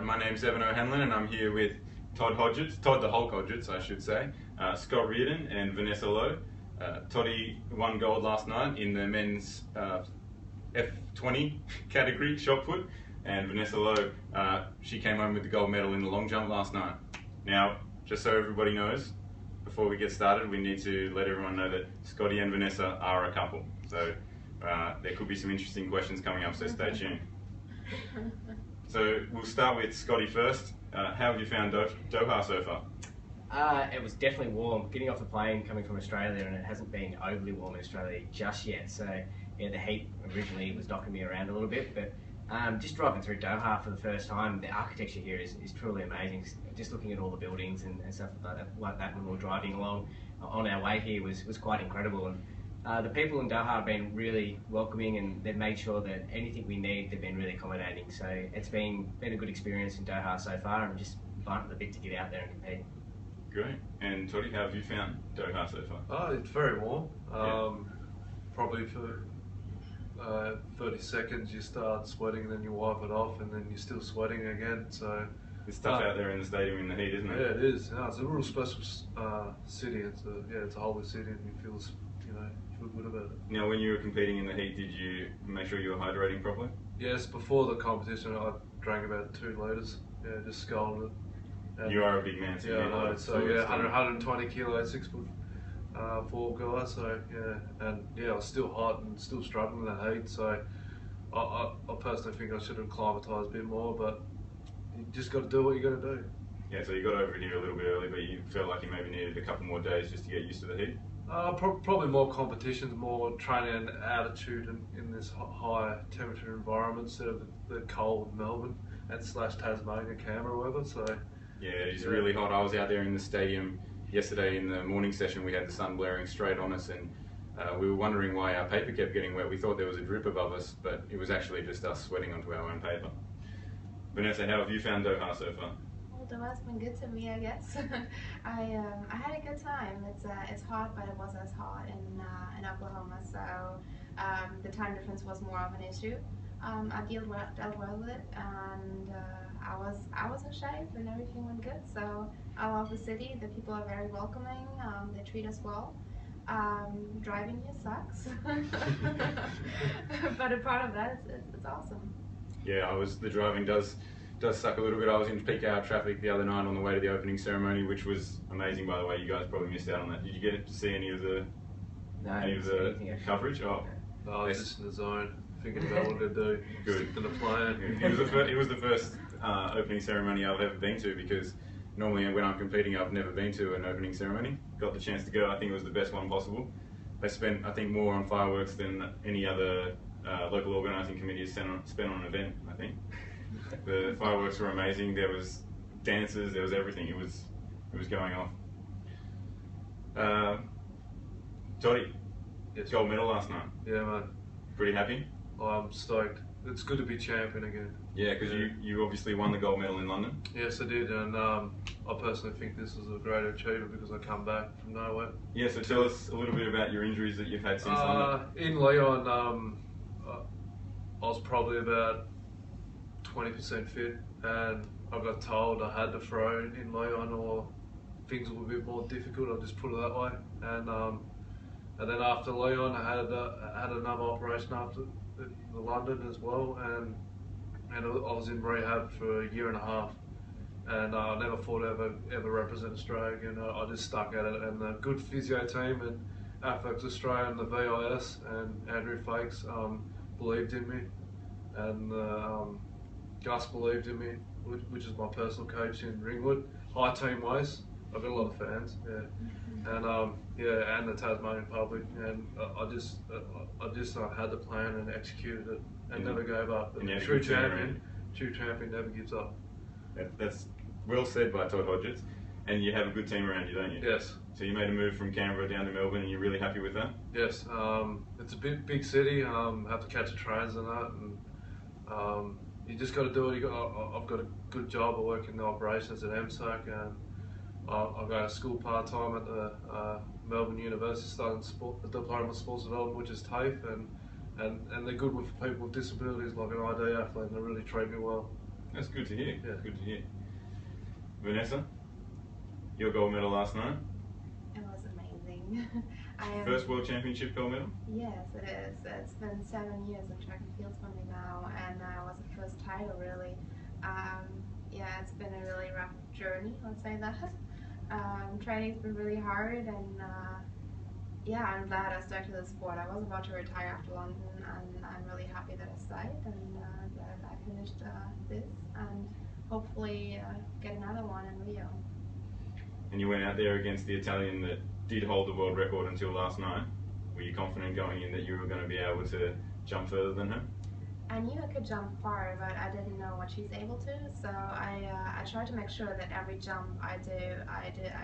my name's Evan O'Hanlon and I'm here with Todd Hodgetts, Todd the Hulk Hodgetts I should say, Scott Reardon and Vanessa Lowe. Toddy won gold last night in the men's F20 category, shot put, and Vanessa Lowe, she came home with the gold medal in the long jump last night. Now, just so everybody knows, before we get started, we need to let everyone know that Scotty and Vanessa are a couple. So there could be some interesting questions coming up, so stay tuned. So we'll start with Scotty first. How have you found Doha so far? It was definitely warm. Getting off the plane, coming from Australia, and it hasn't been overly warm in Australia just yet. So yeah, the heat originally was knocking me around a little bit, but just driving through Doha for the first time, the architecture here is truly amazing. Just looking at all the buildings and stuff like that when we were driving along on our way here was quite incredible. And the people in Doha have been really welcoming, and they've made sure that anything we need, they've been really accommodating. So it's been a good experience in Doha so far. I'm just bumping the bit to get out there and compete. Great. And Toddy, how have you found Doha so far? Oh, it's very warm. Probably for 30 seconds you start sweating, and then you wipe it off, and then you're still sweating again. So it's tough out there in the stadium in the heat, isn't it? Yeah, it is. No, it's a real special city. It's a holy city, and you feel good about it. Now, when you were competing in the heat, did you make sure you were hydrating properly? Yes, before the competition, I drank about 2 litres. Yeah, just scalded it. And you are a big man, so yeah, I know. So yeah, 120 kilos, 6'4" guy. So yeah, and yeah, I was still hot and still struggling with the heat. So I personally think I should have acclimatised a bit more, but you just got to do what you got to do. Yeah, so you got over here a little bit early, but you felt like you maybe needed a couple more days just to get used to the heat? Probably more competitions, more training and altitude in this high temperature environment instead of the cold Melbourne and / Tasmania, Canberra weather. So yeah, it's really hot. I was out there in the stadium yesterday in the morning session. We had the sun blaring straight on us, and we were wondering why our paper kept getting wet. We thought there was a drip above us, but it was actually just us sweating onto our own paper. Vanessa, how have you found Doha so far? Doha's been good to me, I guess. I had a good time. It's hot, but it wasn't as hot in Oklahoma, so the time difference was more of an issue. I dealt well with it, and I was in shape, and everything went good. So I love the city. The people are very welcoming. They treat us well. Driving here sucks, but a part of that, it's awesome. Yeah, the driving does suck a little bit. I was in peak hour traffic the other night on the way to the opening ceremony, which was amazing, by the way. You guys probably missed out on that. Did you get to see any of the coverage? Oh, no, I was just in the zone, thinking about what to do. Good. To the plan. It was the first opening ceremony I've ever been to, because normally when I'm competing, I've never been to an opening ceremony. Got the chance to go. I think it was the best one possible. They spent, I think, more on fireworks than any other local organising committee has spent on an event, I think. The fireworks were amazing. There was dances. There was everything. It was going off. Toddy, yes. Gold medal last night. Yeah, man. Pretty happy? I'm stoked. It's good to be champion again. Yeah, because you obviously won the gold medal in London. Yes, I did, and I personally think this is a great achievement because I come back from nowhere. Yeah, so tell us a little bit about your injuries that you've had since London. In Leon, I was probably about 20% fit, and I got told I had to throw in Leon or things were a bit more difficult. I'll just put it that way. And then after Leon, I had another operation after the London as well, and I was in rehab for a year and a half, and I never thought I'd ever represent Australia again. I just stuck at it, and the good physio team and Athletics Australia and the VIS and Andrew Fakes believed in me, and Gus believed in me, which is my personal coach in Ringwood. High team waist. I've got a lot of fans, and and the Tasmanian public, and I just had the plan and executed it, and never gave up. And true champion never gives up. That's well said by Todd Hodgetts, and you have a good team around you, don't you? Yes. So you made a move from Canberra down to Melbourne, and you're really happy with that? Yes. It's a big city. Have to catch the trains and that, and you just got to do it. I've got a good job. I work in the operations at MSAC, and I go to school part-time at the Melbourne University, studying the Diploma of Sports Development, which is TAFE, and they're good with people with disabilities, like an ID athlete, and they really treat me well. That's good to hear. Yeah. Good to hear. Vanessa, your gold medal last night. It was amazing. First World Championship gold medal? Yes, it is. It's been 7 years in track and field for me now, and it was the first title really. Yeah, it's been a really rough journey, let's say that. Training's been really hard, and yeah, I'm glad I stuck to the sport. I was about to retire after London, and I'm really happy that I stayed and that I finished this, and hopefully get another one in Rio. And you went out there against the Italian that did hold the world record until last night. Were you confident going in that you were going to be able to jump further than her? I knew I could jump far, but I didn't know what she's able to. So I tried to make sure that every jump I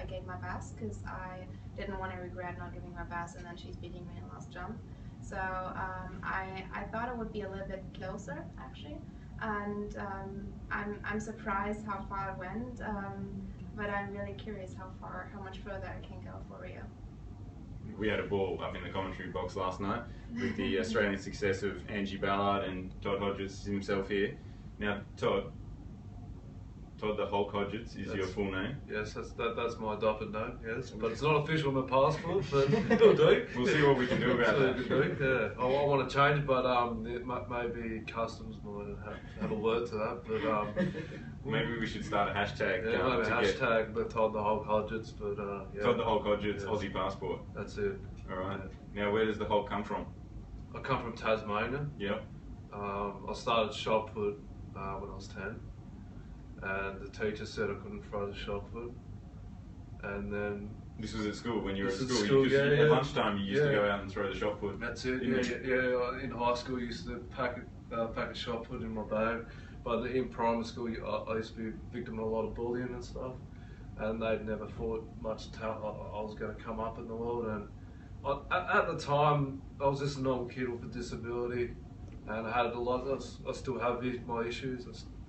gave my best, because I didn't want to regret not giving my best and then she's beating me in the last jump. So I thought it would be a little bit closer actually, and I'm surprised how far it went. But I'm really curious how much further I can go for Rio. We had a ball up in the commentary box last night with the Australian success of Angie Ballard and Todd Hodgetts himself here. Now, Todd the Hulk Hodgetts is your full name. Yes, that's my adopted name. Yes, but it's not official on my passport. But it'll do. We'll see what we can do about that. Yeah, I want to change it, but maybe customs might have a word to that. But maybe we should start a hashtag. Yeah, maybe hashtag the Todd the Hulk Hodgetts. But yeah. Todd the Hulk Hodgetts, Aussie passport. That's it. All right. Now, where does the Hulk come from? I come from Tasmania. Yep. I started shot put when I was 10. And the teacher said I couldn't throw the shot put. And then... This was at school, when you were at This school? was at school, At lunchtime you used to go out and throw the shot put. That's it, yeah. In high school I used to pack a shot put in my bag. But in primary school I used to be victim of a lot of bullying and stuff. And they'd never thought much I was going to come up in the world. And at the time I was just a normal kid with a disability. And I had a lot, I still have my issues.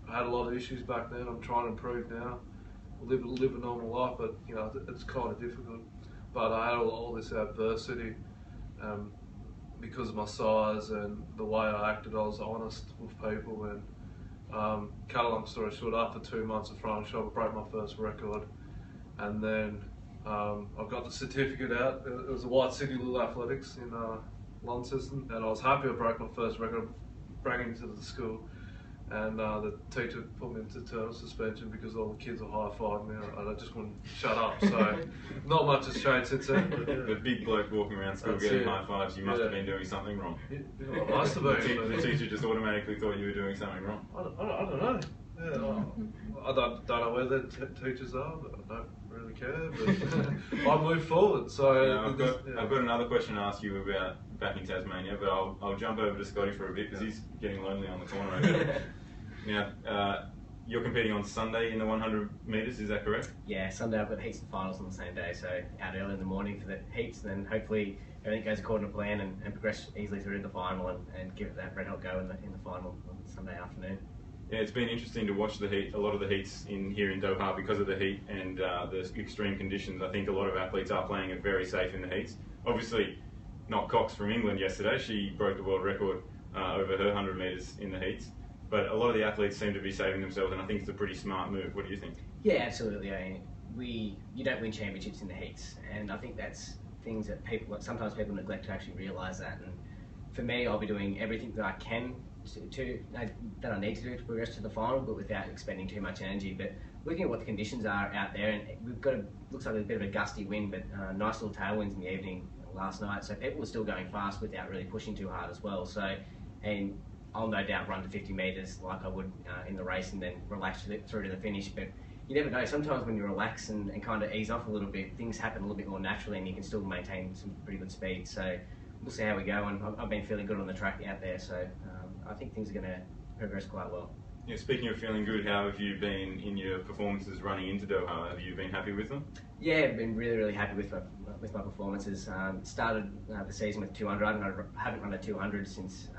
I had a lot of issues back then. I'm trying to improve now, live a normal life, but you know it's kind of difficult. But I had all this adversity because of my size and the way I acted. I was honest with people, and cut a long story short, after 2 months of throwing shot, I broke my first record, and then I got the certificate out. It was a White City Little Athletics in Launceston, and I was happy I broke my first record, bragging to the school. And the teacher put me into terminal suspension because all the kids were high-fiving me, and I just wouldn't shut up. So not much has changed since then. The big bloke walking around school getting high fives, you must have been doing something wrong. I must have been. The teacher just automatically thought you were doing something wrong. I don't know. Yeah, I don't know where the teachers are, but I don't really care. But I move forward. So I've got another question to ask you about back in Tasmania, but I'll jump over to Scotty for a bit because he's getting lonely on the corner over there. Now, you're competing on Sunday in the 100 metres, is that correct? Yeah, Sunday I've got heats and finals on the same day, so out early in the morning for the heats, and then hopefully everything goes according to plan and progress easily through to the final and give it that red hot go in the final on Sunday afternoon. Yeah, it's been interesting to watch the heat, a lot of the heats here in Doha because of the heat and the extreme conditions. I think a lot of athletes are playing it very safe in the heats. Obviously, not Cox from England yesterday. She broke the world record over her 100 metres in the heats. But a lot of the athletes seem to be saving themselves, and I think it's a pretty smart move. What do you think? Yeah, absolutely. I mean, you don't win championships in the heats, and I think that's things that sometimes people neglect to actually realise that. And for me, I'll be doing everything that I can that I need to do to progress to the final, but without expending too much energy. But looking at what the conditions are out there, and we've got looks like a bit of a gusty wind, but nice little tailwinds in the evening last night. So people were still going fast without really pushing too hard as well. So, and I'll no doubt run to 50 metres like I would in the race and then relax through to the finish. But you never know. Sometimes when you relax and kind of ease off a little bit, things happen a little bit more naturally, and you can still maintain some pretty good speed. So we'll see how we go. And I've been feeling good on the track out there. So I think things are going to progress quite well. Yeah, speaking of feeling good, how have you been in your performances running into Doha? Have you been happy with them? Yeah, I've been really happy with my performances. Started the season with 200. I haven't run a 200 since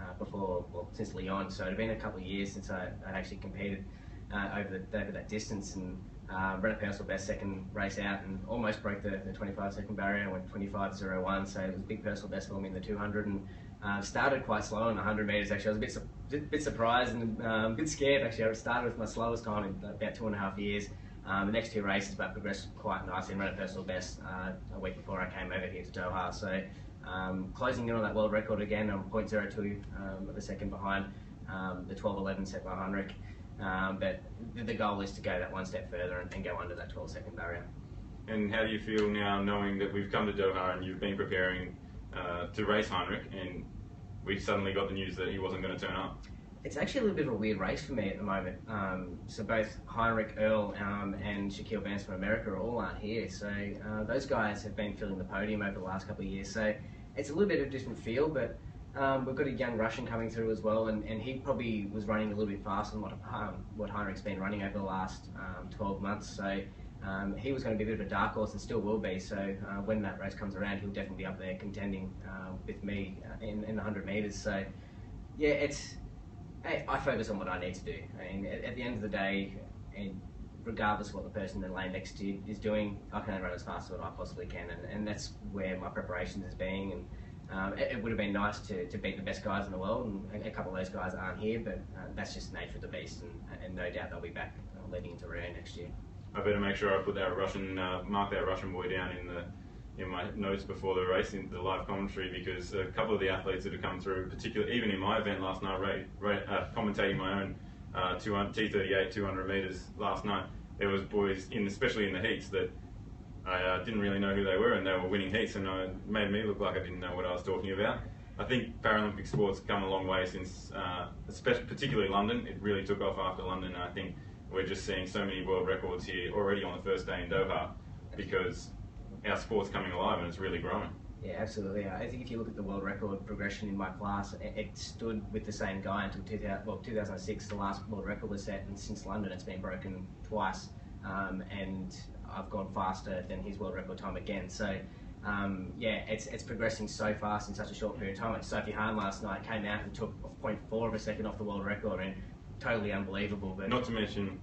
since Lyon, so it had been a couple of years since I'd actually competed over that distance, and ran a personal best second race out and almost broke the 25-second barrier. I went 25.01, so it was a big personal best for me in the 200, and started quite slow in the 100 metres. Actually, I was a bit a bit surprised and a bit scared actually. I started with my slowest time in about 2.5 years. The next 2 races, but progressed quite nicely and ran a personal best a week before I came over here to Doha. So closing in on that world record again, I'm 0.02 of a second behind the 12:11 set by Heinrich. But the goal is to go that one step further and go under that 12-second barrier. And how do you feel now knowing that we've come to Doha and you've been preparing to race Heinrich and we suddenly got the news that he wasn't going to turn up? It's actually a little bit of a weird race for me at the moment. So both Heinrich, Earl and Shaquille Vance from America all aren't here. So those guys have been filling the podium over the last couple of years. So it's a little bit of a different feel, but we've got a young Russian coming through as well, and he probably was running a little bit faster than what Heinrich's been running over the last 12 months. So he was going to be a bit of a dark horse and still will be. So when that race comes around, he'll definitely be up there contending with me in the 100 metres. So yeah, I focus on what I need to do. I mean, at the end of the day, and regardless of what the person in the lane next to you is doing, I can only run as fast as I possibly can, and that's where my preparations has been. And it would have been nice to beat the best guys in the world, and a couple of those guys aren't here, but that's just the nature of the beast, and no doubt they'll be back leading into Rio next year. I better make sure I put that mark that Russian boy down in my notes before the race, in the live commentary, because a couple of the athletes that have come through, particularly even in my event last night, commentating my own T38 200 metres last night, there was boys, especially in the heats, that I didn't really know who they were, and they were winning heats, and it made me look like I didn't know what I was talking about. I think Paralympic sports come a long way since, particularly London. It really took off after London, and I think we're just seeing so many world records here already on the first day in Doha, because our sport's coming alive and it's really growing. Yeah, absolutely. I think if you look at the world record progression in my class, it stood with the same guy until 2006, the last world record was set, and since London it's been broken twice, and I've gone faster than his world record time again. So yeah, it's progressing so fast in such a short period of time. Like Sophie Hahn last night came out and took 0.4 of a second off the world record, and totally unbelievable. But not to mention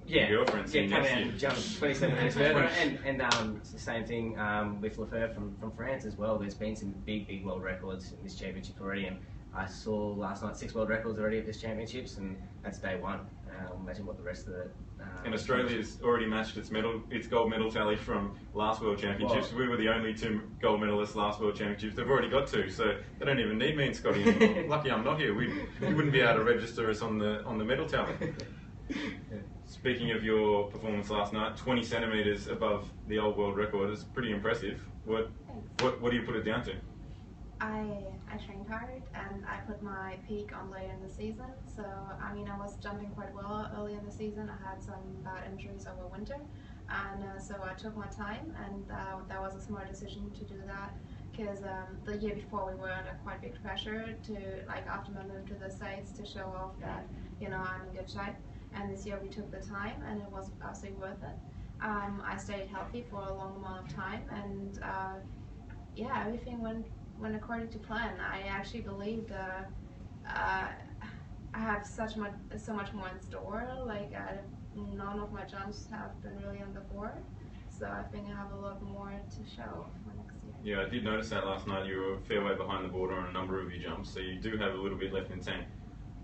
yeah, girlfriend came out and jumped 27 minutes further, and it's the same thing with Lefebvre from France as well. There's been some big world records in this championship already, and I saw last night 6 world records already at this championships, and that's day one. Imagine what the rest of the and Australia's already matched its gold medal tally from last World Championships. We were the only 2 gold medalists last World Championships. They've already got 2, so they don't even need me and Scotty anymore. Lucky I'm not here. We wouldn't be able to register us on the medal tally. Speaking of your performance last night, 20 centimetres above the old world record is pretty impressive. What do you put it down to? I trained hard and I put my peak on later in the season. So I mean, I was jumping quite well early in the season. I had some bad injuries over winter, and so I took my time, and that was a smart decision to do that, because the year before we were under quite big pressure to, like, after my move to the States, to show off that, you know, I'm in good shape. And this year we took the time, and it was absolutely worth it. I stayed healthy for a long amount of time, and yeah, everything went according to plan. I actually believed I have so much more in store. Like, none of my jumps have been really on the board, so I think I have a lot more to show for next year. Yeah, I did notice that last night. You were a fair way behind the border on a number of your jumps, so you do have a little bit left in the tank.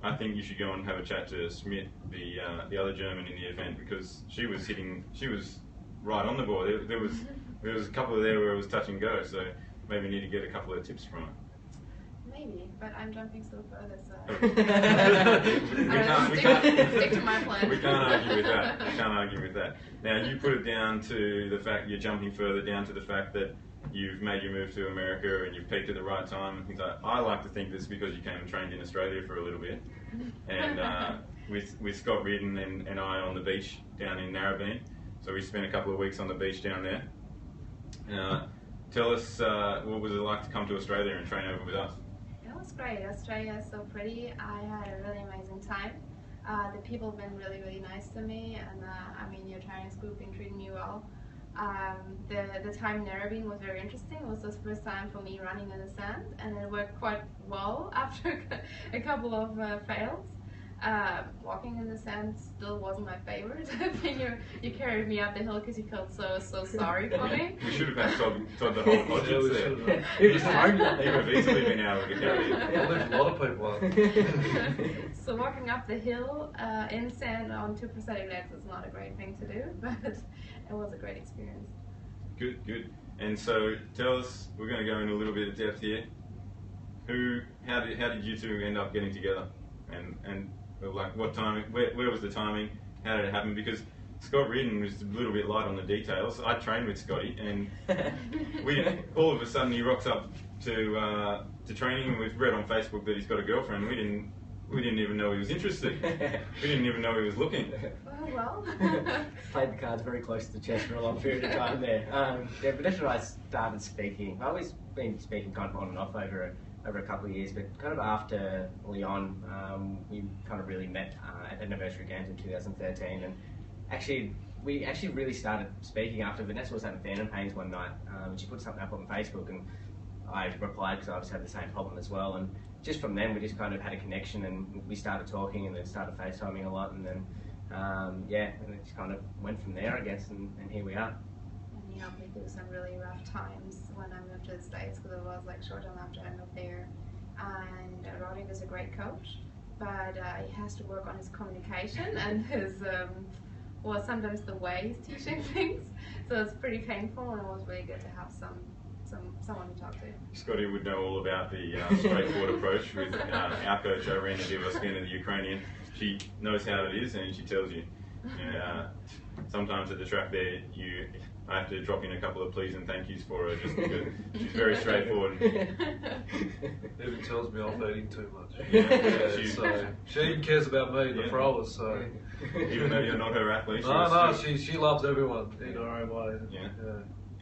I think you should go and have a chat to Schmidt, the other German in the event, because she was right on the board. There was a couple of there where it was touch and go, so maybe need to get a couple of tips from her. Maybe, but I'm jumping still further, so we can't stick to my plan. We can't argue with that. We can't argue with that. Now, you put it down to the fact you're jumping further, down to the fact that you've made your move to America and you've peaked at the right time and things like that. I like to think this is because you came and trained in Australia for a little bit, and with Scott Reardon and I on the beach down in Narrabeen. So we spent a couple of weeks on the beach down there. Tell us, what was it like to come to Australia and train over with us? It was great. Australia is so pretty. I had a really amazing time. The people have been really nice to me, and I mean, your training group been treating me well. The time in Narrabeen was very interesting. It was the first time for me running in the sand, and it worked quite well after a couple of fails. Walking in the sand still wasn't my favorite. I think you carried me up the hill because you felt so sorry for me. We should have had Todd the whole Hodgetts there. You're just He would have easily been able to carry it. I left a lot of people up. So walking up the hill in sand on 2 prosthetic legs is not a great thing to do, but it was a great experience. Good. And so tell us, we're going to go into a little bit of depth here. How did you two end up getting together? And like what timing, where was the timing? How did it happen? Because Scott Reardon was a little bit light on the details. I trained with Scotty, and all of a sudden he rocks up to training, and we've read on Facebook that he's got a girlfriend. We didn't even know he was interested. We didn't even know he was looking. Well. Played the cards very close to the chest for a long period of time there. Vanessa and I started speaking. I've always been speaking kind of on and off over a couple of years, but kind of after Lyon, we kind of really met at the anniversary games in 2013, and we actually really started speaking after Vanessa was having phantom pains one night. She put something up on Facebook, and I replied because I was having the same problem as well, and just from then we just kind of had a connection, and we started talking, and then started FaceTiming a lot, and then and it just kind of went from there, I guess, and here we are. And he helped me through some really rough times when I moved to the States, because it was like short time after I moved there. And Roderick is a great coach, but he has to work on his communication and his sometimes the way he's teaching things. So it's pretty painful, and it was really good to have someone to talk to. Scotty would know all about the straightforward approach with our coach Irina Divoskina, the Ukrainian. She knows how it is, and she tells you. Sometimes at the track there, I have to drop in a couple of please and thank yous for her, just because she's very straightforward. Even tells me I'm eating too much. So she cares about me, the throwers. So even though you're not her athlete, she loves everyone in her own way. Yeah.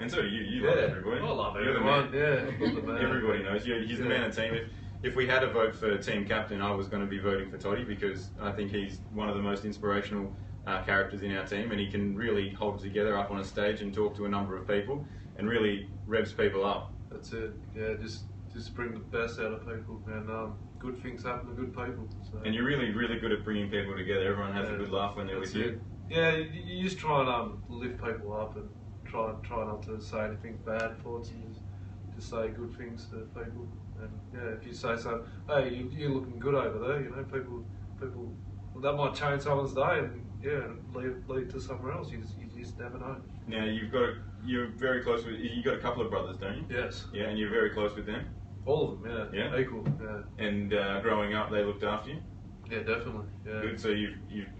And so you love everybody. I love You're everyone. The man. Everybody knows he's the man of the team. If we had a vote for team captain, I was going to be voting for Toddy, because I think he's one of the most inspirational characters in our team, and he can really hold it together up on a stage and talk to a number of people and really revs people up. That's it. Yeah, just bring the best out of people, and good things happen to good people. So. And you're really good at bringing people together. Everyone has a good laugh when they're with you. Yeah, you just try and lift people up, and try not to say anything bad for it, and just say good things to people. And if you say so, hey, you're looking good over there, people that might change someone's day, and lead to somewhere else. You just never know. Now you're very close with. You got a couple of brothers, don't you? Yes. Yeah, and you're very close with them. All of them, yeah. Equal, yeah. And growing up, they looked after you. Yeah, definitely. Yeah. Good. So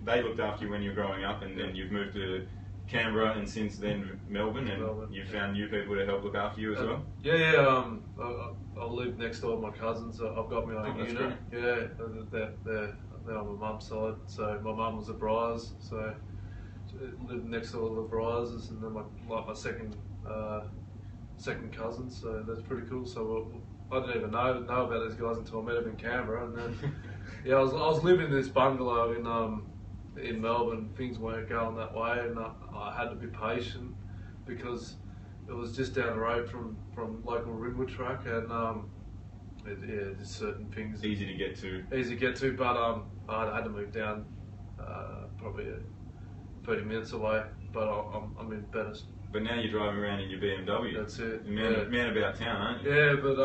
they looked after you when you were growing up, and then you've moved to Canberra, and since then Melbourne, and you've found new people to help look after you as well. Yeah. I live next door to my cousins. I've got my own unit. Great. Yeah, they're on my mum's side. So my mum was a Briars, so I lived next door to the Briarses, and then my second cousin. So that's pretty cool. So I didn't even know about these guys until I met them in Canberra, and then I was living in this bungalow in Melbourne. Things weren't going that way, and I had to be patient, because it was just down the road from local Ringwood track, and there's certain things Easy to get to, but I had to move down probably 30 minutes away, but I'm in better. But now you're driving around in your BMW. That's it. Man about town, aren't you? Yeah, but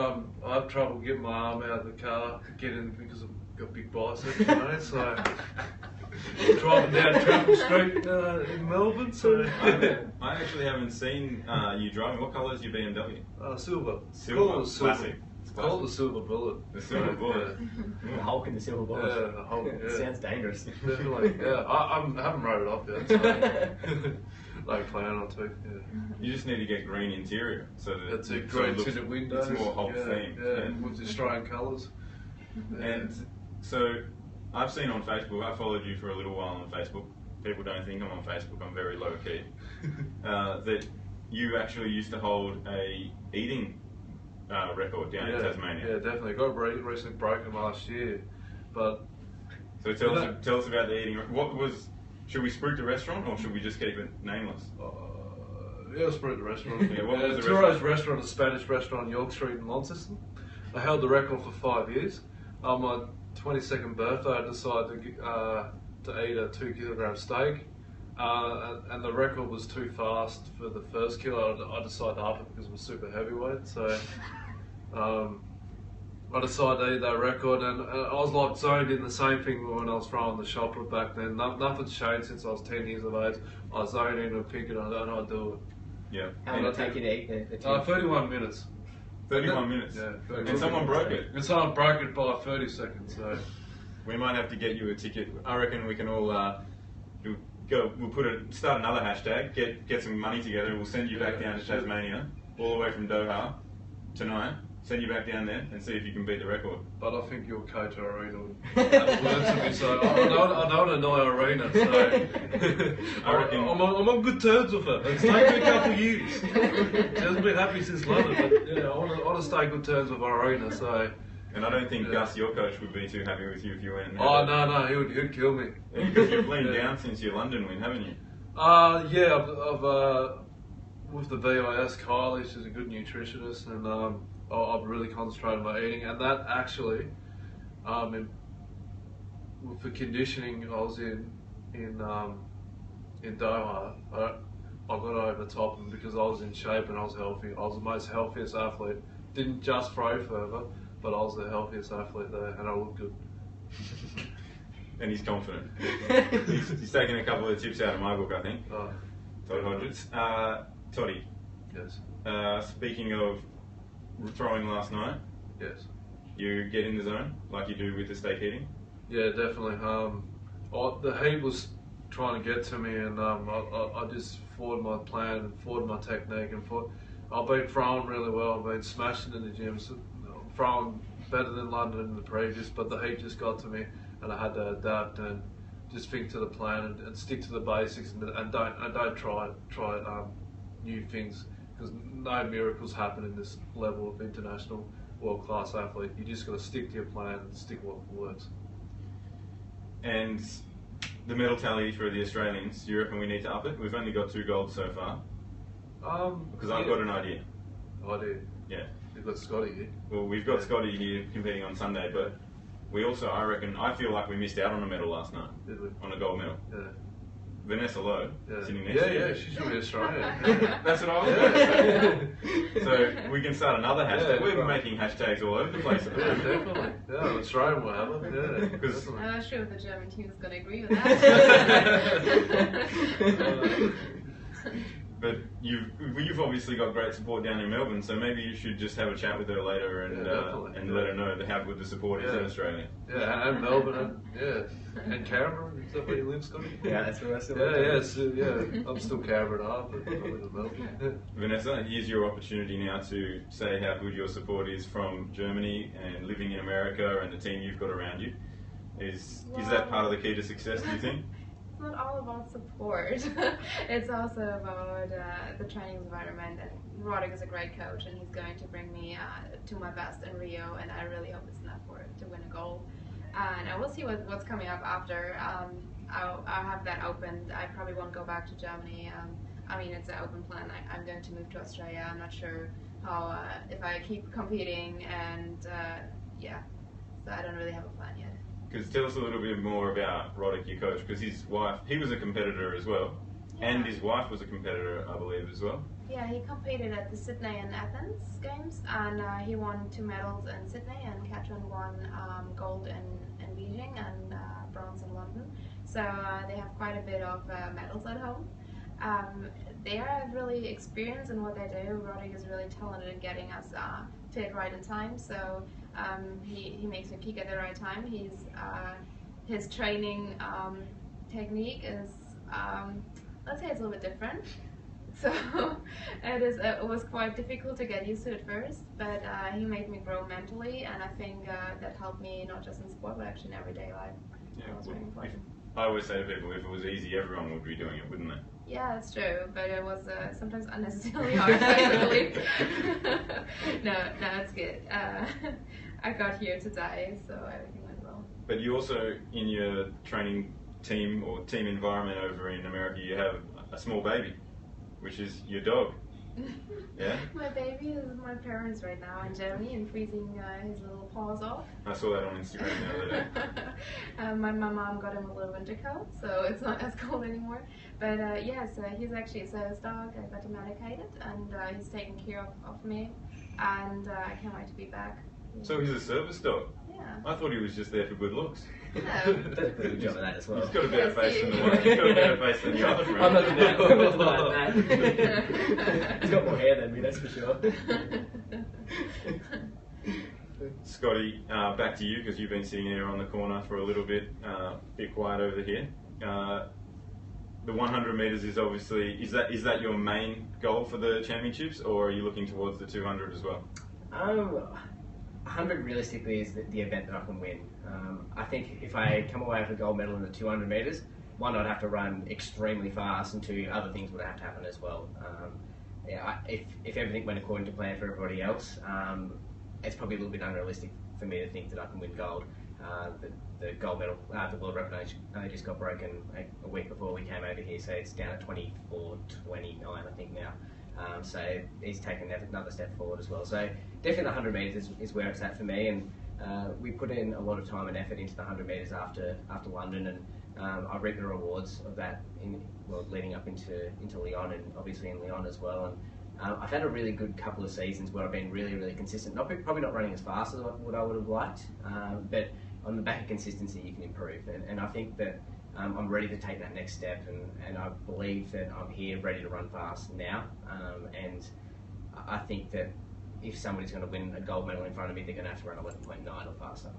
I have trouble getting my arm out of the car, get in, because I've got big biceps, so driving down Trample Street in Melbourne. So I actually haven't seen you driving. What colour is your BMW? Silver. Classic. It's called the Silver Bullet. The Silver Bullet. The Hulk and the Silver Bullet. Yeah, the Hulk. Yeah. Sounds dangerous. Definitely. Yeah, I haven't rode it off yet. So. Like plan on to. Yeah. You just need to get green interior, so that that's it. Green tinted windows. It's more Hulk theme. Yeah, with Australian colours. And so, I've seen on Facebook. I followed you for a little while on Facebook. People don't think I'm on Facebook. I'm very low key. That you actually used to hold a eating record down in Tasmania. Yeah, definitely. Got recently broken last year, but. So tell us about the eating. What was? Should we spruik the restaurant, or should we just keep it nameless? Yeah, spruik the restaurant. What was the Turo's restaurant, a Spanish restaurant on York Street in Launceston. I held the record for 5 years. My 22nd birthday, I decided to eat a 2 kilogram steak. And the record was too fast for the first kilo. I decided to up it because it was super heavyweight. So I decided to eat that record, and I was like zoned in the same thing when I was throwing the shot put back then. Nothing's changed since I was 10 years of age. I zone in and pick it, I don't know how to do it. Yeah. How long did it take you to eat the 31 minutes. 31 minutes? Yeah. And someone broke it? And someone broke it by 30 seconds, so... We might have to get you a ticket. I reckon we can all we'll start another hashtag, get some money together, and we'll send you back down to Tasmania, all the way from Doha tonight. Send you back down there and see if you can beat the record. But I think your coach Arena will learn to me, so I don't annoy Arena, so I reckon I'm on good terms with her. It's taken a couple of years. She hasn't been happy since London, but yeah, I want to stay good terms with Arena, so. And I don't think Gus, your coach, would be too happy with you if you went. Oh no, he'd kill me. Because you've leaned down since your London win, haven't you? Yeah, I've with the VIS, Kylie, she's a good nutritionist, and I've really concentrated on my eating, and that actually, with the conditioning I was in Doha, I got over top, and because I was in shape and I was healthy, I was the most healthiest athlete. Didn't just throw further, but I was the healthiest athlete there, and I looked good. And he's confident. he's taken a couple of tips out of my book, I think. Oh. Todd Hodgetts. Toddy. Yes. Speaking of throwing last night. Yes. You get in the zone like you do with the steak eating? Yeah, definitely. The heat was trying to get to me, and I just followed my plan and followed my technique, and I've been throwing really well. I've been smashing in the gyms, throwing better than London in the previous, but the heat just got to me, and I had to adapt and just think to the plan and stick to the basics, and don't try new things, because no miracles happen in this level of international world-class athlete. You just got to stick to your plan and stick what works. And the medal tally for the Australians, do you reckon we need to up it? We've only got 2 golds so far. Because I've got an idea. Yeah. You've got Scotty here. Well, we've got Scotty here competing on Sunday, but we also, I feel like we missed out on a medal last night. Did we? On a gold medal. Yeah. Vanessa Lowe, sitting next to you. Yeah, she should be Australian. That's what I was going to say. So we can start another hashtag. We're making hashtags all over the place at the moment. Definitely. Yeah, Australian will have it. Yeah. Because I'm not sure if the German team is going to agree with that. But you've obviously got great support down in Melbourne, so maybe you should just have a chat with her later and let her know how good the support is in Australia. Yeah, and Melbourne, and Canberra. Is that where you live, Scotty? Yeah, that's where I still live. I'm still Canberra at heart, but I live in Melbourne. Vanessa, here's your opportunity now to say how good your support is from Germany and living in America and the team you've got around you. Is that part of the key to success, do you think? It's not all about support. It's also about the training environment. And Roderick is a great coach, and he's going to bring me to my best in Rio, and I really hope it's enough for it to win a gold. And I will see what's coming up after. I'll have that opened. I probably won't go back to Germany. I mean, it's an open plan. I'm going to move to Australia. I'm not sure how if I keep competing, and so I don't really have a plan yet. Because tell us a little bit more about Roderick, your coach, because his wife, he was a competitor as well, and his wife was a competitor, I believe, as well. Yeah, he competed at the Sydney and Athens games, and he won 2 medals in Sydney, and Katrin won gold in Beijing and bronze in London. So they have quite a bit of medals at home. They are really experienced in what they do. Roderick is really talented in getting us to it right in time, so he makes a peak at the right time. His training technique is, let's say it's a little bit different. So it was quite difficult to get used to it first, but he made me grow mentally, and I think that helped me not just in sport, but actually in everyday life. Yeah, that was very important. I always say to people, if it was easy, everyone would be doing it, wouldn't they? Yeah, that's true, but it was sometimes unnecessarily hard, actually. No, it's good. I got here today, so everything went well. But you also, in your training team or team environment over in America, you have a small baby, which is your dog. Yeah? My baby is with my parents right now in Germany and freezing his little paws off. I saw that on Instagram the other day. My mom got him a little winter coat, so it's not as cold anymore. But yes, he's actually a service dog. I got him medicated and he's taking care of me. And I can't wait to be back. So he's a service dog? Yeah. I thought he was just there for good looks. No. Does a pretty good job of that as well. He's got a better face than the one. He's got a better face than the other friend. I'm not denying that. He's got more hair than me, that's for sure. Scotty, back to you because you've been sitting there on the corner for a little bit quiet over here. The 100 metres is obviously, is that your main goal for the championships, or are you looking towards the 200 as well? 100 realistically is the event that I can win. I think if I come away with a gold medal in the 200 metres, one, I'd have to run extremely fast, and two, other things would have to happen as well. If everything went according to plan for everybody else, it's probably a little bit unrealistic for me to think that I can win gold. The gold medal, the world record only just got broken a week before we came over here, so it's down at 24:29 I think now. So he's taken another step forward as well. So definitely the 100 metres is where it's at for me, and we put in a lot of time and effort into the 100 metres after London, and I reaped the rewards of that leading up into Lyon, and obviously in Lyon as well. And I've had a really good couple of seasons where I've been really consistent. Probably not running as fast as what I would have liked, but on the back of consistency you can improve, and I think that I'm ready to take that next step, and I believe that I'm here ready to run fast now, and I think that if somebody's going to win a gold medal in front of me, they're going to have to run 11.9 or faster.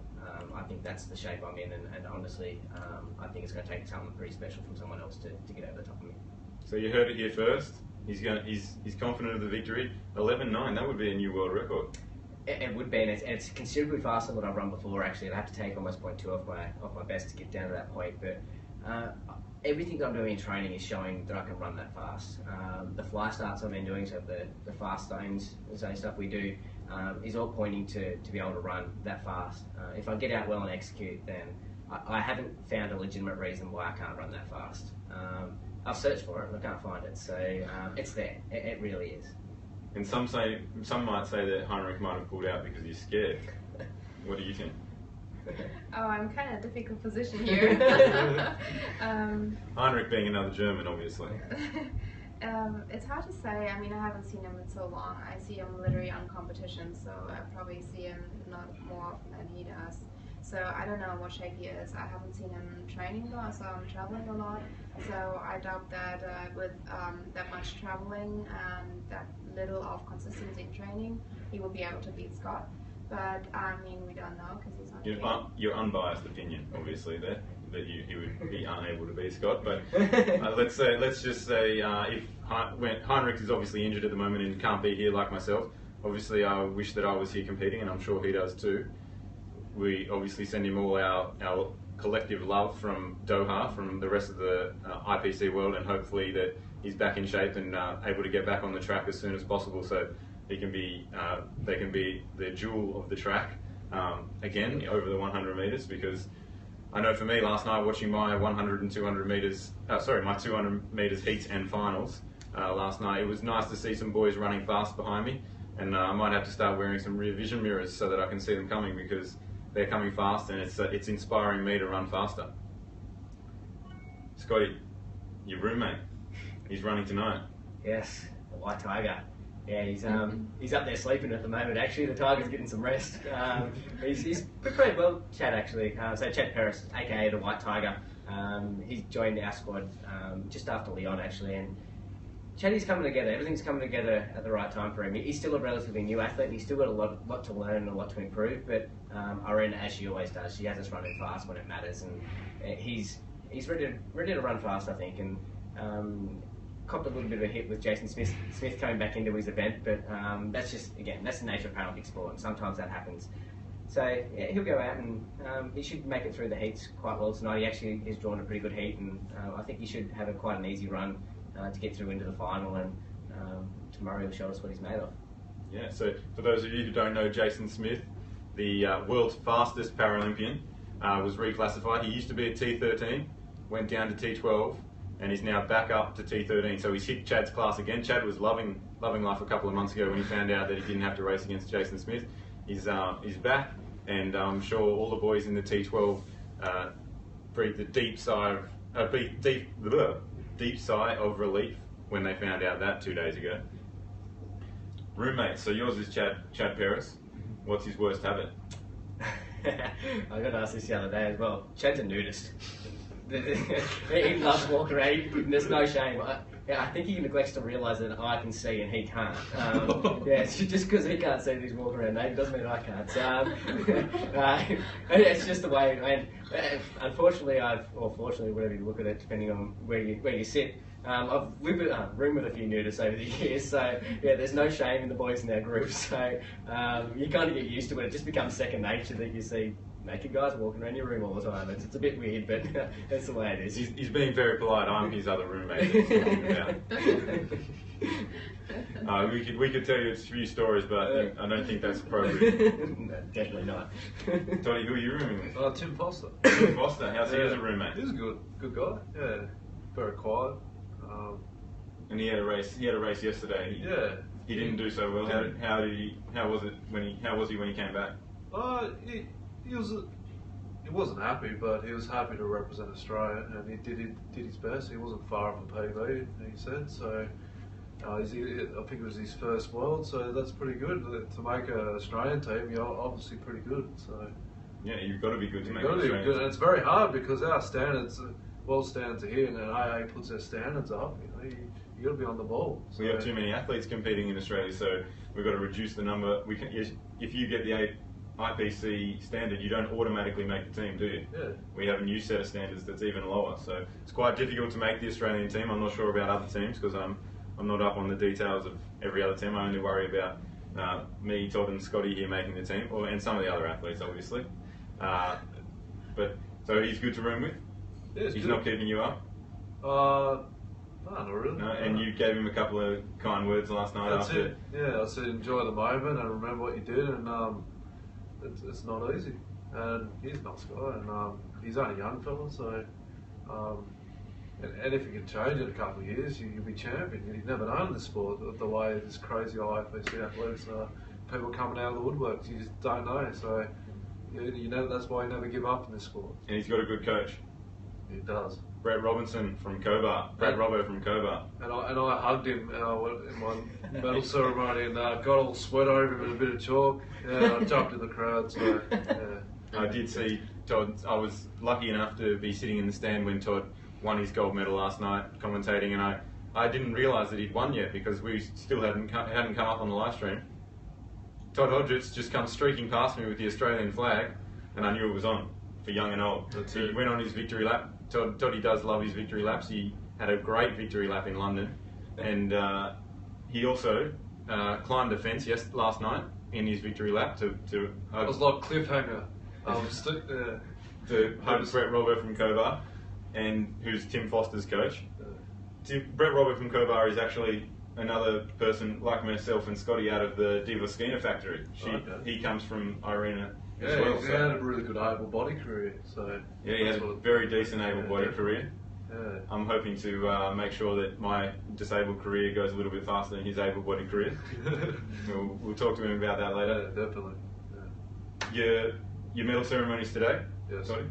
I think that's the shape I'm in, and honestly, I think it's going to take something pretty special from someone else to get over the top of me. So you heard it here first. He's confident of the victory. 11.9. That would be a new world record. It would be, and it's considerably faster than what I've run before. Actually, I'd have to take almost 0.2 off my best to get down to that point. But everything that I'm doing in training is showing that I can run that fast. The fly starts I've been doing, so the fast zone stuff we do, is all pointing to be able to run that fast. If I get out well and execute, then I haven't found a legitimate reason why I can't run that fast. I've searched for it and I can't find it, so it's there. It really is. And some might say that Heinrich might have pulled out because he's scared. What do you think? Oh, I'm kind of in a difficult position here. Heinrich being another German, obviously. It's hard to say. I mean, I haven't seen him in so long. I see him literally on competition, so I probably see him not more often than he does. So I don't know what shape he is. I haven't seen him training though. I saw him traveling a lot. So I doubt that with that much traveling and that little of consistency in training, he will be able to beat Scott. But I mean, we don't know because he's not. Your unbiased opinion, obviously, there that he would be unable to beat Scott. But let's just say when Heinrich is obviously injured at the moment and can't be here like myself. Obviously, I wish that I was here competing, and I'm sure he does too. We obviously send him all our collective love from Doha, from the rest of the IPC world, and hopefully that he's back in shape and able to get back on the track as soon as possible, so he can be they can be the jewel of the track again over the 100 metres. Because I know for me, last night watching my 100 and 200 metres, my 200 metres heats and finals last night, it was nice to see some boys running fast behind me, and I might have to start wearing some rear vision mirrors so that I can see them coming, because they're coming fast, and it's inspiring me to run faster. Scotty, your roommate, he's running tonight. Yes, the white tiger. Yeah, he's up there sleeping at the moment. Actually, the tiger's getting some rest. He's pretty well, Chad actually. So Chad Paris, aka the white tiger. He's joined our squad just after Lyon actually, and Chaddy's coming together. Everything's coming together at the right time for him. He's still a relatively new athlete, and he's still got a lot to learn and a lot to improve. But Irene, as she always does, she has us running fast when it matters, and he's ready to run fast, I think. And copped a little bit of a hit with Jason Smith coming back into his event, but that's just, again, that's the nature of Paralympic sport, and sometimes that happens. So yeah, he'll go out and he should make it through the heats quite well tonight. He actually has drawn a pretty good heat, and I think he should have quite an easy run to get through into the final, and tomorrow he'll show us what he's made of. Yeah, so for those of you who don't know Jason Smith, the world's fastest Paralympian, was reclassified. He used to be a T13, went down to T12, and he's now back up to T13. So he's hit Chad's class again. Chad was loving life a couple of months ago when he found out that he didn't have to race against Jason Smith. He's back, and I'm sure all the boys in the T12 breathed a deep sigh of relief when they found out that 2 days ago. Roommates. So yours is Chad Paris. What's his worst habit? I got asked this the other day as well. Chad's a nudist. He loves walking around. There's no shame. I think he neglects to realise that I can see and he can't. Just because he can't see that he's walking around naked doesn't mean I can't. It's just the way. And unfortunately, or fortunately, whatever you look at it, depending on where you sit. I've lived in a room with a few nudists over the years, so yeah, there's no shame in the boys in our group. So you kind of get used to it. It just becomes second nature that you see naked guys walking around your room all the time. It's a bit weird, but that's the way it is. He's being very polite. I'm his other roommate. We could tell you a few stories, but I don't think that's appropriate. No, definitely not. Toddy, who are you rooming with? Tim Foster. Tim Foster. How's he as a roommate? He's a good guy. Yeah, very quiet. And he had a race yesterday. He didn't do so well. How was he when he came back? He wasn't happy, but he was happy to represent Australia, and he did his best. He wasn't far off a PB, he said. So I think it was his first world, so that's pretty good to make an Australian team. You're obviously pretty good. So yeah, you've got to be good to make an Australian team. And it's very hard because our standards, world standards are here, and then AA puts their standards up. You got to be on the ball. So we have too many athletes competing in Australia, so we've got to reduce the number. If you get the IPC standard, you don't automatically make the team, do you? Yeah. We have a new set of standards that's even lower, so it's quite difficult to make the Australian team. I'm not sure about other teams because I'm not up on the details of every other team. I only worry about me, Todd, and Scotty here making the team, and some of the other athletes, obviously. But so he's good to room with. Yeah, he's not keeping you up. No, not really. No, and you gave him a couple of kind words last night. That's it. Yeah, I said enjoy the moment and remember what you did, and it's not easy. And he's a nice guy, and he's only a young fella, so and if you can change it a couple of years, you'll be champion. You've never known the sport the way this crazy IFBC athletes people coming out of the woodworks. You just don't know, so you know that's why you never give up in this sport. And he's got a good coach. He does. Brett Robinson from Cobar. Robbo from Cobar. And I hugged him in my medal ceremony and got all sweat over him and a bit of chalk. Yeah, I jumped in the crowd. So yeah. I did see Todd. I was lucky enough to be sitting in the stand when Todd won his gold medal last night, commentating, and I didn't realise that he'd won yet because we still hadn't come up on the live stream. Todd Hodgetts just comes streaking past me with the Australian flag, and I knew it was on for young and old. He went on his victory lap. Toddy does love his victory laps. He had a great victory lap in London, and he also climbed a fence last night in his victory lap to it was like cliffhanger. To hug Brett Robbo from Cobar, and who's Tim Foster's coach. Brett Robbo from Cobar is actually another person like myself and Scotty out of the Diva Skeena factory. He comes from Irina as well. He had a really good able body career. So yeah, he had a very decent able body career. Yeah. I'm hoping to make sure that my disabled career goes a little bit faster than his able body career. We'll talk to him about that later. Yeah, definitely. Yeah. Your medal ceremony's today? Yes. Sorry?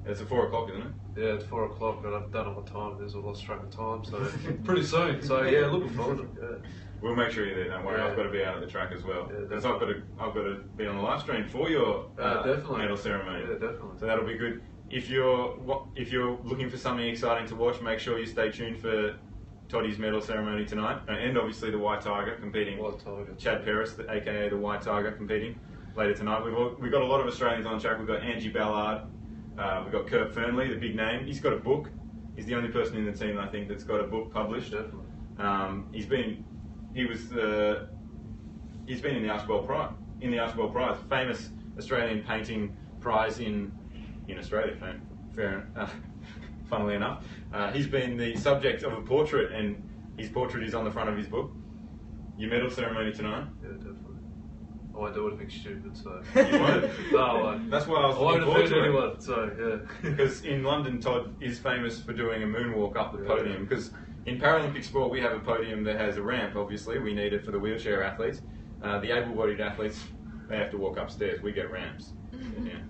It's at 4 o'clock, isn't it? Yeah, it's 4 o'clock, but I don't know what time it is. I lost track of time, so pretty soon. So yeah, looking forward to it. Yeah. We'll make sure you're there. Don't worry. Yeah. I've got to be out at the track as well. Yeah, because I've got to be on the live stream for your medal ceremony. Yeah, definitely. So that'll be good. If you're looking for something exciting to watch, make sure you stay tuned for Toddy's medal ceremony tonight, and obviously the White Tiger competing. White Tiger. Chad Paris, aka the White Tiger, competing later tonight. We've got a lot of Australians on track. We've got Angie Ballard. We've got Kurt Fernley, the big name. He's got a book. He's the only person in the team, I think, that's got a book published. Definitely. He's been in the Archibald Prize, famous Australian painting prize in Australia. Fair enough. Funnily enough, he's been the subject of a portrait, and his portrait is on the front of his book. Your medal ceremony tonight. Yeah, definitely. I won't do anything stupid, so. You won't? No, I won't. That's why I was I won't looking forward offend to it. anyone, so yeah. Because in London, Todd is famous for doing a moonwalk up the Yeah. podium. Because in Paralympic sport, we have a podium that has a ramp, obviously. We need it for the wheelchair athletes. The able-bodied athletes, they have to walk upstairs. We get ramps. Yeah.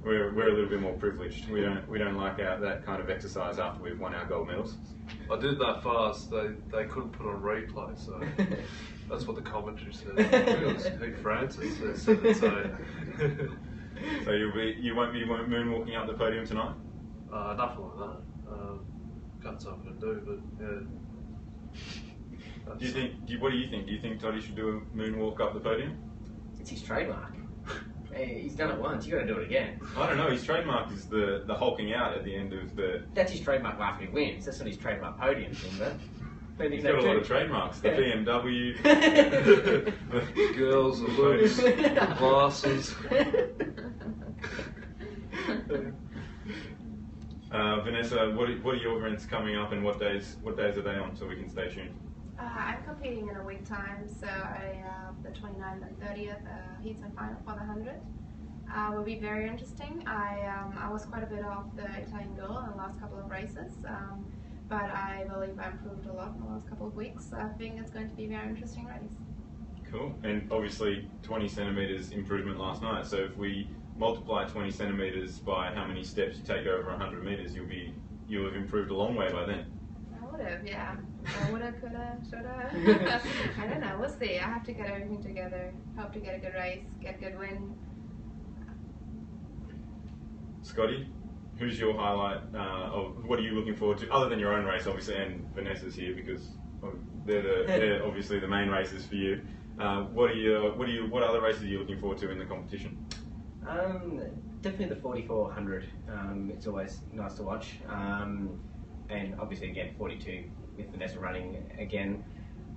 We're a little bit more privileged. We don't like that kind of exercise after we've won our gold medals. I did that fast. They couldn't put on replay, so that's what the commentary said. It was Pete Francis that said it. So So you won't be moonwalking up the podium tonight? nothing like that. Got something to do, but yeah. What do you think? Do you think Toddy should do a moonwalk up the podium? It's his trademark. Hey, he's done it once, you got to do it again. I don't know. His trademark is the hulking out at the end of the. That's his trademark after he wins. That's not his trademark podium thing, but He's got a lot of trademarks. The BMW. Girls, the looks, the glasses. Vanessa, what are your events coming up, and what days are they on, so we can stay tuned? I'm competing in a week time, so the 29th and 30th heats and final for the 100. Will be very interesting. I was quite a bit off the Italian goal in the last couple of races, but I believe I improved a lot in the last couple of weeks. I think it's going to be a very interesting race. Cool. And obviously 20 centimetres improvement last night, so if we multiply 20 centimetres by how many steps you take over 100 metres, you'll have improved a long way by then. I would have, yeah. I would have, could have, should have. I don't know, we'll see. I have to get everything together. Hope to get a good race, get a good win. Scotty, who's your highlight of what are you looking forward to, other than your own race, obviously, and Vanessa's here because they're obviously the main races for you. What other races are you looking forward to in the competition? Definitely the 4400. It's always nice to watch. And obviously again 42 with Vanessa running again.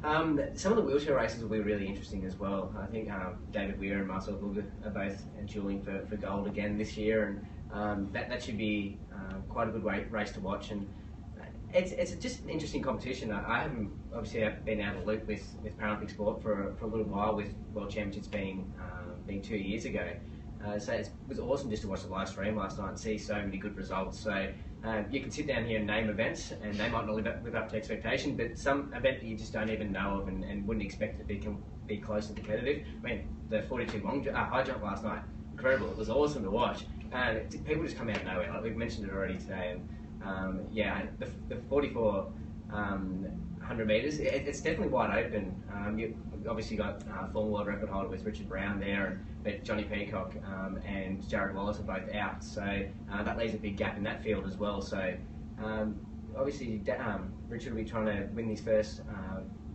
Some of the wheelchair races will be really interesting as well. I think David Weir and Marcel Hooger are both dueling for gold again this year, and that should be quite a good race to watch. And it's just an interesting competition. I haven't obviously been out of the loop with Paralympic sport for a little while, with World Championships being 2 years ago. So it was awesome just to watch the live stream last night and see so many good results. So you can sit down here and name events, and they might not live up to expectation, but some event that you just don't even know of and wouldn't expect to be close and competitive. I mean, the 42 high jump last night, incredible. It was awesome to watch. People just come out of nowhere. Like we've mentioned it already today. And the 44 100 metres, it's definitely wide open. You obviously got former world record holder with Richard Brown there, but Johnny Peacock and Jared Wallace are both out, so that leaves a big gap in that field as well. So obviously Richard will be trying to win his first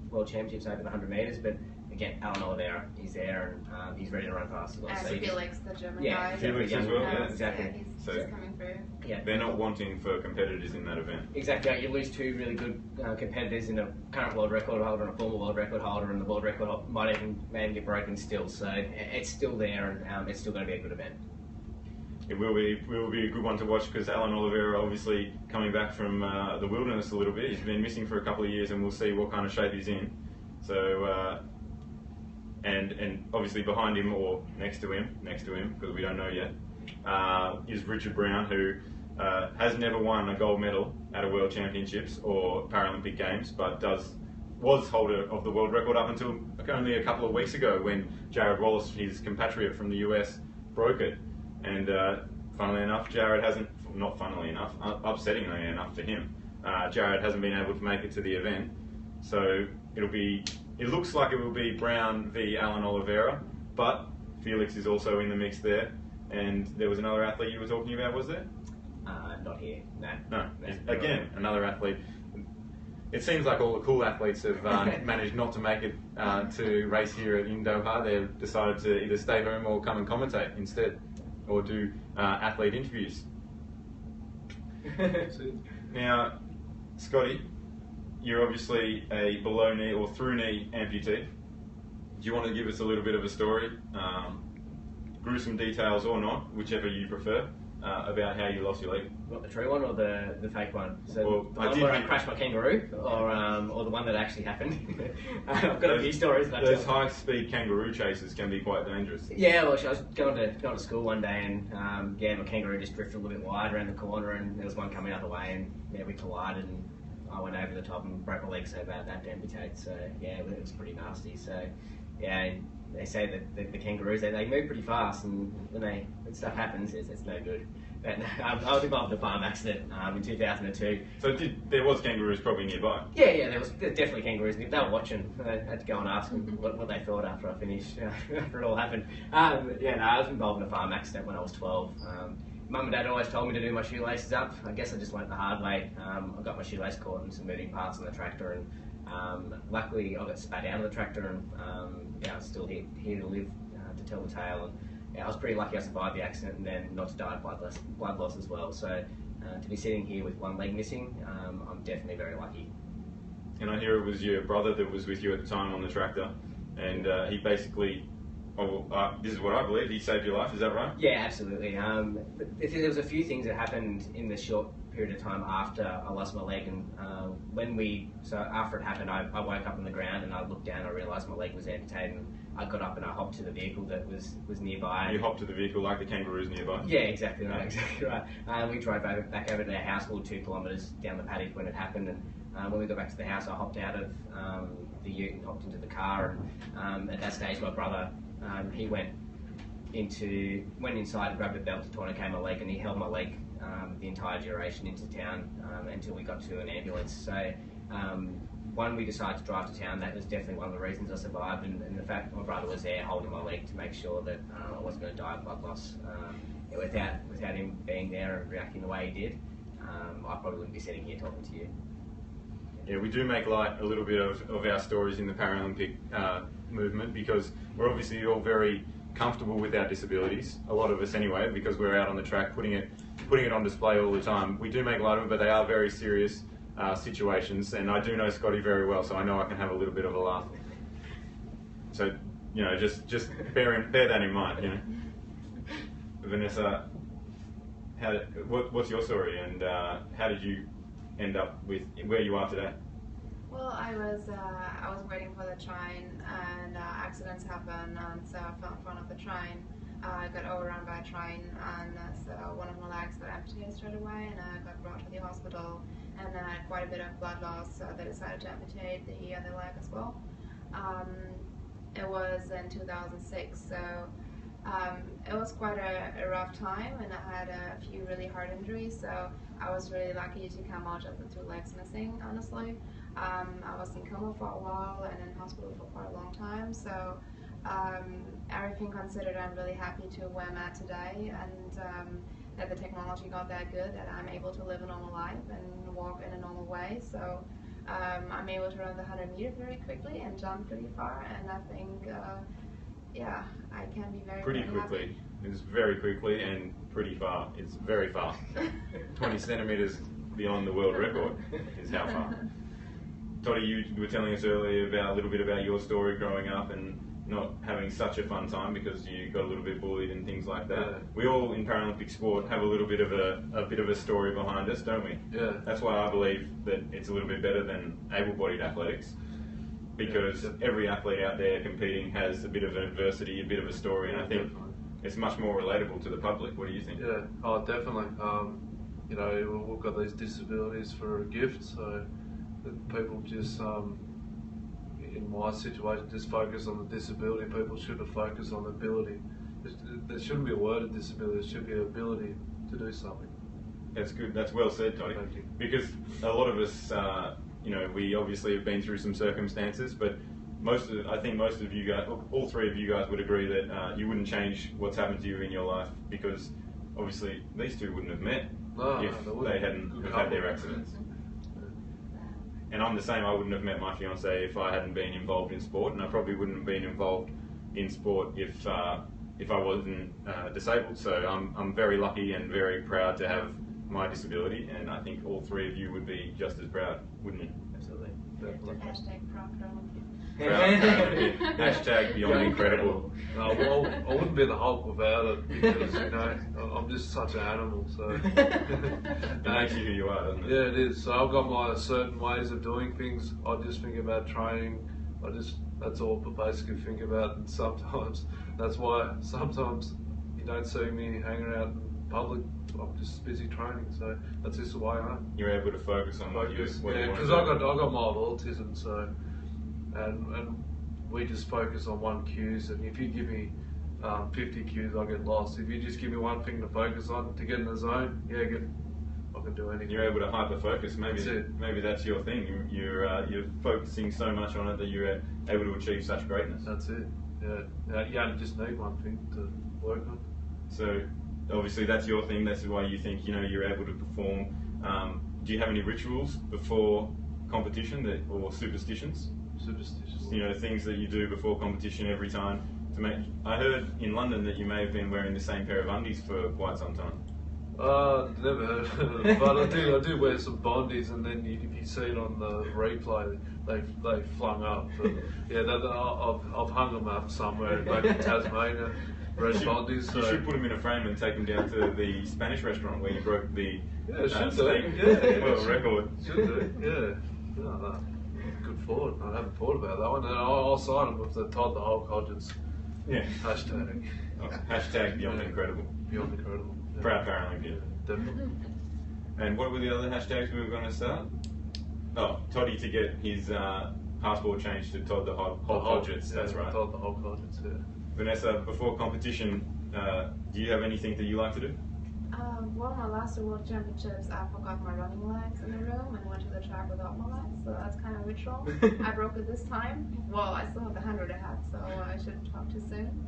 World Championships over the 100 metres, but again, Alan Oliveira is there and he's ready to run fast as well. And So Felix, the German yeah, guy. Felix as well, yeah. Exactly. Yeah, he's So- coming through. Yeah. They're not wanting for competitors in that event. Exactly. You lose two really good competitors in a current world record holder and a former world record holder, and the world record might even get broken still. So it's still there, and it's still going to be a good event. It will be a good one to watch because Alan Oliveira obviously coming back from the wilderness a little bit. He's been missing for a couple of years, and we'll see what kind of shape he's in. So and obviously behind him or next to him because we don't know yet is Richard Brown, who has never won a gold medal at a World Championships or Paralympic Games, but was holder of the world record up until only a couple of weeks ago when Jared Wallace, his compatriot from the US, broke it. And funnily enough, Jared hasn't, not funnily enough, upsettingly enough to him, Jared hasn't been able to make it to the event. So it looks like it will be Brown v Alan Oliveira, but Felix is also in the mix there. And there was another athlete you were talking about, was there? Not here, no. No. Again, another athlete. It seems like all the cool athletes have managed not to make it to race here in Doha. They've decided to either stay home or come and commentate instead, or do athlete interviews. Now, Scotty, you're obviously a below knee or through knee amputee. Do you want to give us a little bit of a story? Gruesome details or not, whichever you prefer, about how you lost your leg? What, the true one or the fake one? So Well, the one where I crashed my kangaroo, or the one that actually happened. I've got a few stories. Those high-speed kangaroo chases can be quite dangerous. Yeah, well, I was going to school one day, and my kangaroo just drifted a little bit wide around the corner, and there was one coming the other way, and we collided, and I went over the top and broke my leg so bad that to amputate. So yeah, it was pretty nasty. So yeah, they say that the kangaroos they move pretty fast, and when stuff happens, it's no good. But I was involved in a farm accident in 2002. So there was kangaroos probably nearby? Yeah, there was definitely kangaroos. They were watching. I had to go and ask them what they thought after I finished, after it all happened. I was involved in a farm accident when I was 12. Mum and Dad always told me to do my shoelaces up. I guess I just went the hard way. I got my shoelace caught in some moving parts on the tractor, and luckily I got spat out of the tractor, and I'm still here to live to tell the tale. And I was pretty lucky I survived the accident and then not to die of blood loss as well. So to be sitting here with one leg missing, I'm definitely very lucky. And I hear it was your brother that was with you at the time on the tractor, and he basically, this is what I believe, he saved your life, is that right? Yeah, absolutely. There was a few things that happened in the short period of time after I lost my leg, and after it happened, I woke up on the ground and I looked down and I realised my leg was amputated, and I got up and I hopped to the vehicle that was nearby. You hopped to the vehicle like the kangaroos nearby? Yeah, exactly right. We drove back over to our house. We were 2 kilometres down the paddock when it happened, and when we got back to the house, I hopped out of the ute and hopped into the car, and at that stage my brother, he went inside and grabbed a belt to tourniquet my leg, and he held my leg the entire duration into town until we got to an ambulance. So when we decided to drive to town, that was definitely one of the reasons I survived, and the fact my brother was there holding my leg to make sure that I wasn't going to die of blood loss. Without him being there and reacting the way he did, I probably wouldn't be sitting here talking to you. Yeah, we do make light a little bit of our stories in the Paralympic movement, because we're obviously all very comfortable with our disabilities, a lot of us anyway, because we're out on the track putting it on display all the time. We do make light of it, but they are very serious situations, and I do know Scotty very well, so I know I can have a little bit of a laugh. So, just bear that in mind, Vanessa, what's your story, and how did you end up with where you are today? Well, I was waiting for the train, and accidents happen, and so I fell in front of the train. I got overrun by a train, and so one of my legs got amputated straight away, and I got brought to the hospital, and I had quite a bit of blood loss, so they decided to amputate the other leg as well. It was in 2006, so it was quite a rough time, and I had a few really hard injuries, so I was really lucky to come out of the 2 legs missing, honestly. I was in coma for a while and in hospital for quite a long time, so everything considered, I'm really happy to where I'm at today, and that the technology got that good that I'm able to live a normal life and walk in a normal way. So I'm able to run the 100 meters very quickly and jump pretty far, and I think I can be very quickly. Happy. It's very quickly and pretty far. It's very fast. 20 centimeters beyond the world record is how far. Toddy, you were telling us earlier a little bit about your story growing up and not having such a fun time because you got a little bit bullied and things like that. Yeah. We all in Paralympic sport have a little bit of a story behind us, don't we? Yeah. That's why I believe that it's a little bit better than able-bodied athletics, because every athlete out there competing has a bit of adversity, a bit of a story, and I think it's much more relatable to the public. What do you think? Yeah, oh, definitely. We've got these disabilities for a gift, so that people just, in my situation, just focus on the disability. People shouldn't focus on the ability. There shouldn't be a word of disability, there should be an ability to do something. That's good. That's well said, Toddy. Thank you. Because a lot of us, we obviously have been through some circumstances, but I think most of you guys, all 3 of you guys would agree that you wouldn't change what's happened to you in your life, because obviously these 2 wouldn't have met if they hadn't had their accidents. And I'm the same. I wouldn't have met my fiancée if I hadn't been involved in sport, and I probably wouldn't have been involved in sport if I wasn't disabled. So I'm very lucky and very proud to have my disability, and I think all 3 of you would be just as proud, wouldn't you? Absolutely. Definitely. Hashtag proud Paralympian. Hashtag beyond incredible. No, well, I wouldn't be the Hulk without it because, you know, I'm just such an animal, so. It makes you who you are, doesn't it? Yeah, it is. So I've got my certain ways of doing things. I just think about training. That's all I basically think about. And sometimes, that's why sometimes you don't see me hanging out in public. I'm just busy training, so that's just the way I am. You're able to focus on what you want to because do. I got mild autism, so and we just focus on one cues. And if you give me 50 cues, I get lost. If you just give me one thing to focus on to get in the zone, I can do anything. You're able to hyper focus. Maybe that's your thing. You're focusing so much on it that you're able to achieve such greatness. That's it. Yeah. You only just need one thing to work on. So obviously that's your thing. That's why you think you're able to perform. Do you have any rituals before competition or superstitions? Superstitious. Things that you do before competition every time to make. I heard in London that you may have been wearing the same pair of undies for quite some time. Never heard of it, but I do wear some bondies, and then if you see it on the replay, they flung up. But yeah, I've hung them up somewhere back in Tasmania. Red bondies. You should put them in a frame and take them down to the Spanish restaurant where you broke the steak world record. Should do. Yeah. No. Good thought. I haven't thought about that one. And I'll sign them with the Todd the Hulk Hodgetts. Yeah. Hashtag. Hashtag beyond incredible. Beyond incredible. Yeah. Proud Paralympian. Definitely. And what were the other hashtags we were going to start? Oh, Toddy to get his passport changed to Todd the Hulk Hodgetts. That's right. Todd the Hulk Hodgetts. Yeah. Vanessa, before competition, do you have anything that you like to do? Well, my last World Championships, I forgot my running legs in the room and went to the track without my legs, so that's kind of ritual. I broke it this time. Well, I still have the 100 ahead, so I shouldn't talk too soon.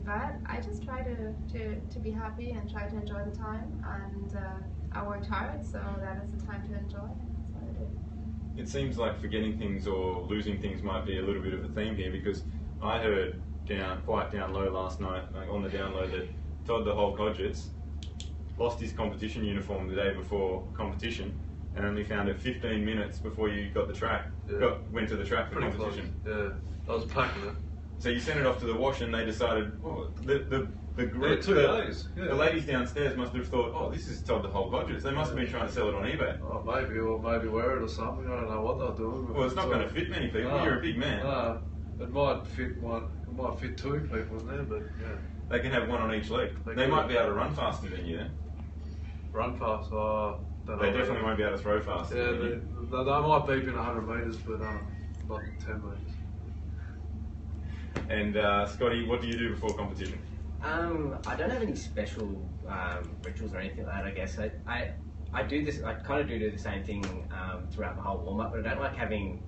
But I just try to be happy and try to enjoy the time, and I worked hard, so that is the time to enjoy, and that's what I did. It seems like forgetting things or losing things might be a little bit of a theme here, because I heard quite down low last night, on the download, that Todd the Hulk Hodgetts lost his competition uniform the day before competition and only found it 15 minutes before you got the track. Went to the track for competition. Close. Yeah, I was packing it. So you sent it off to the wash and they decided, the group, 2 days. The ladies downstairs must have thought, this is Todd the Hulk Hodgetts. They must have been trying to sell it on eBay. Oh, maybe wear it or something. I don't know what they're doing. Well, it's not going to fit many people. You're a big man. It might fit 2 people in there, but yeah. They can have one on each leg. They might be able to run faster than you then. Run fast? They definitely won't be able to throw faster. Yeah, they might beep in 100 metres, but not 10 metres. And Scotty, what do you do before competition? I don't have any special rituals or anything like that, I guess. I do this, I kind of do the same thing throughout the whole warm-up, but I don't like having,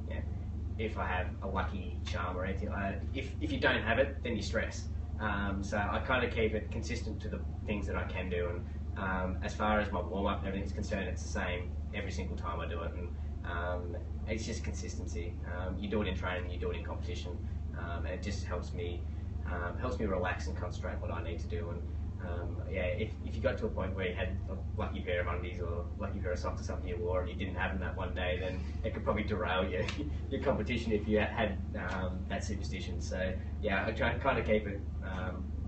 if I have a lucky charm or anything like that, if you don't have it, then you stress. So I kind of keep it consistent to the things that I can do, and as far as my warm-up and everything's concerned, it's the same every single time I do it, and it's just consistency. You do it in training, you do it in competition, and it just helps me relax and concentrate on what I need to do. And if you got to a point where you had a lucky pair of undies or lucky pair of socks or something you wore and you didn't have them that one day, then it could probably derail your competition if you had that superstition. So yeah, I try to kind of keep it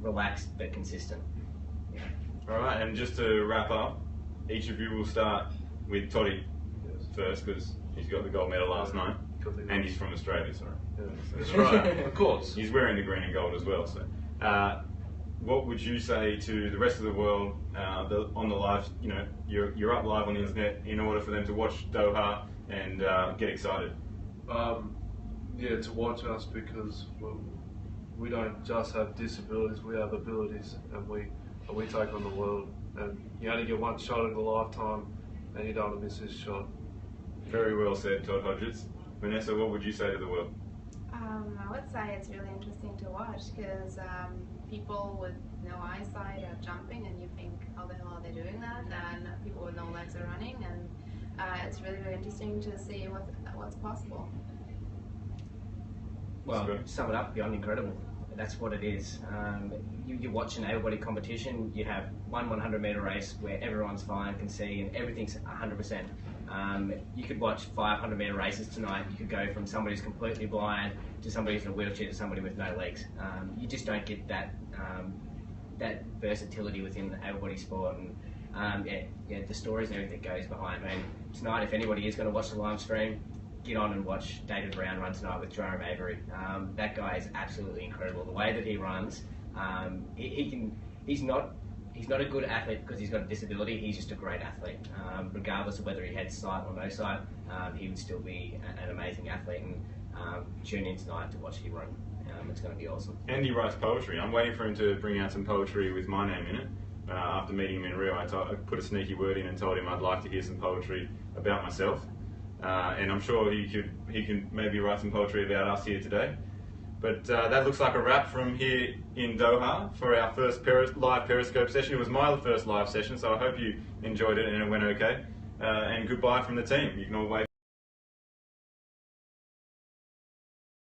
relaxed but consistent. Yeah. All right, and just to wrap up, each of you will start with Toddy first because he's got the gold medal last night, and he's from Australia. Sorry. Yeah. That's right, of course. He's wearing the green and gold as well. So, what would you say to the rest of the world on the live? You're up live on the internet in order for them to watch Doha and get excited. To watch us because we don't just have disabilities; we have abilities, and we take on the world. And you only get one shot in a lifetime, and you don't want to miss this shot. Very well said, Todd Hodgetts. Vanessa, what would you say to the world? I would say it's really interesting to watch because people with no eyesight are jumping and you think, how the hell are they doing that? And people with no legs are running, and it's really, really interesting to see what's possible. Well, sum it up, beyond incredible. That's what it is. You watch an able-bodied competition, you have one 100-metre race where everyone's fine, can see, and everything's 100%. You could watch 500-metre races tonight. You could go from somebody who's completely blind to somebody who's in a wheelchair to somebody with no legs. You just don't get that that versatility within the able-bodied sport, and the stories and everything that goes behind. I mean, tonight, if anybody is going to watch the live stream, get on and watch David Brown run tonight with Jerome Avery. That guy is absolutely incredible. The way that he runs, he's not a good athlete because he's got a disability. He's just a great athlete. Regardless of whether he had sight or no sight, he would still be an amazing athlete. And tune in tonight to watch him run. It's going to be awesome. And he writes poetry. I'm waiting for him to bring out some poetry with my name in it. After meeting him in Rio, I put a sneaky word in and told him I'd like to hear some poetry about myself. And I'm sure he can maybe write some poetry about us here today. But that looks like a wrap from here in Doha for our first live Periscope session. It was my first live session, so I hope you enjoyed it and it went okay. And goodbye from the team. You can all wave.